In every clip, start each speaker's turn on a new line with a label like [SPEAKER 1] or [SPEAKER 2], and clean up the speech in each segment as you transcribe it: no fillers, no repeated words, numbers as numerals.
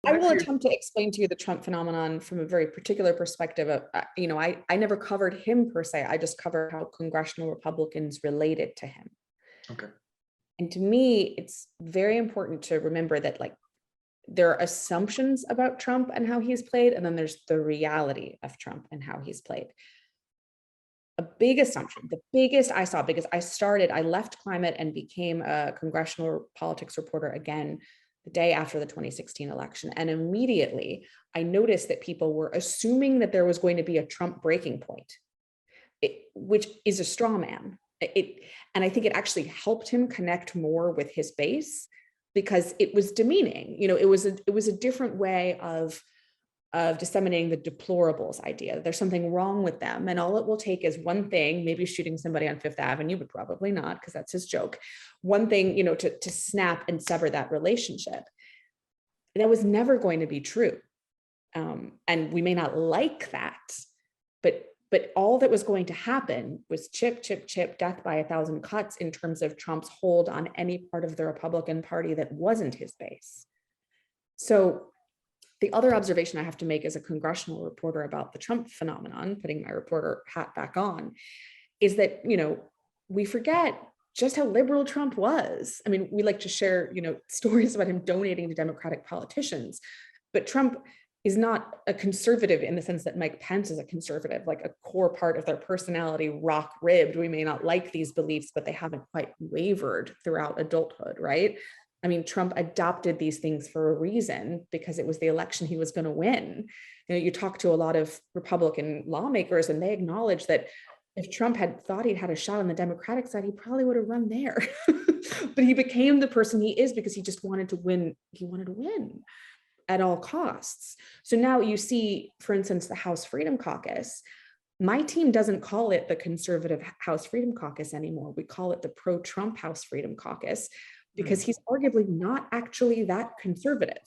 [SPEAKER 1] I will attempt to explain to you the Trump phenomenon from a very particular perspective of, I never covered him per se. I just covered how congressional Republicans related to him.
[SPEAKER 2] Okay.
[SPEAKER 1] And to me, it's very important to remember that like there are assumptions about Trump and how he's played, and then there's the reality of Trump and how he's played. A big assumption, the biggest I saw, because I left climate and became a congressional politics reporter again the day after the 2016 election. And immediately I noticed that people were assuming that there was going to be a Trump breaking point, which is a straw man. And I think it actually helped him connect more with his base because it was demeaning. It was a different way of disseminating the deplorables idea. There's something wrong with them. And all it will take is one thing, maybe shooting somebody on Fifth Avenue, but probably not, because that's his joke. One thing, to snap and sever that relationship. That was never going to be true. And we may not like that, but all that was going to happen was chip, chip, chip, death by 1,000 cuts in terms of Trump's hold on any part of the Republican Party that wasn't his base. So the other observation I have to make as a congressional reporter about the Trump phenomenon, putting my reporter hat back on, is that, we forget just how liberal Trump was. I mean, we like to share, stories about him donating to Democratic politicians, but Trump is not a conservative in the sense that Mike Pence is a conservative, like a core part of their personality, rock ribbed. We may not like these beliefs, but they haven't quite wavered throughout adulthood, right? I mean, Trump adopted these things for a reason because it was the election he was going to win. You talk to a lot of Republican lawmakers and they acknowledge that if Trump had thought he'd had a shot on the Democratic side, he probably would have run there. But he became the person he is because he just wanted to win. He wanted to win at all costs. So now you see, for instance, the House Freedom Caucus. My team doesn't call it the conservative House Freedom Caucus anymore. We call it the pro-Trump House Freedom Caucus, because he's arguably not actually that conservative,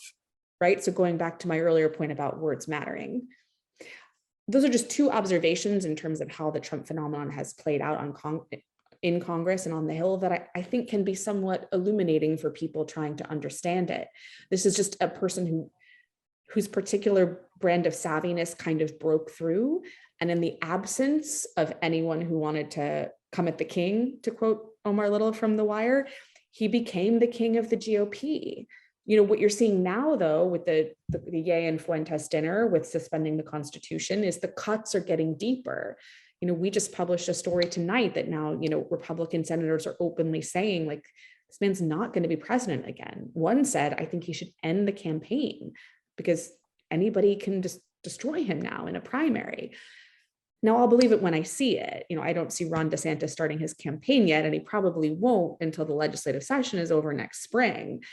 [SPEAKER 1] right? So going back to my earlier point about words mattering, those are just two observations in terms of how the Trump phenomenon has played out in Congress and on the Hill that I think can be somewhat illuminating for people trying to understand it. This is just a person whose particular brand of savviness kind of broke through. And in the absence of anyone who wanted to come at the king, to quote Omar Little from The Wire, he became the king of the GOP. What you're seeing now, though, with the Ye and Fuentes dinner with suspending the Constitution is the cuts are getting deeper. We just published a story tonight that now, Republican senators are openly saying, like, this man's not going to be president again. One said, I think he should end the campaign because anybody can just destroy him now in a primary. Now, I'll believe it when I see it. I don't see Ron DeSantis starting his campaign yet, and he probably won't until the legislative session is over next spring.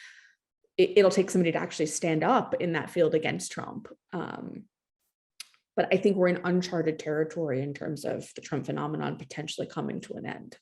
[SPEAKER 1] It'll take somebody to actually stand up in that field against Trump. But I think we're in uncharted territory in terms of the Trump phenomenon potentially coming to an end.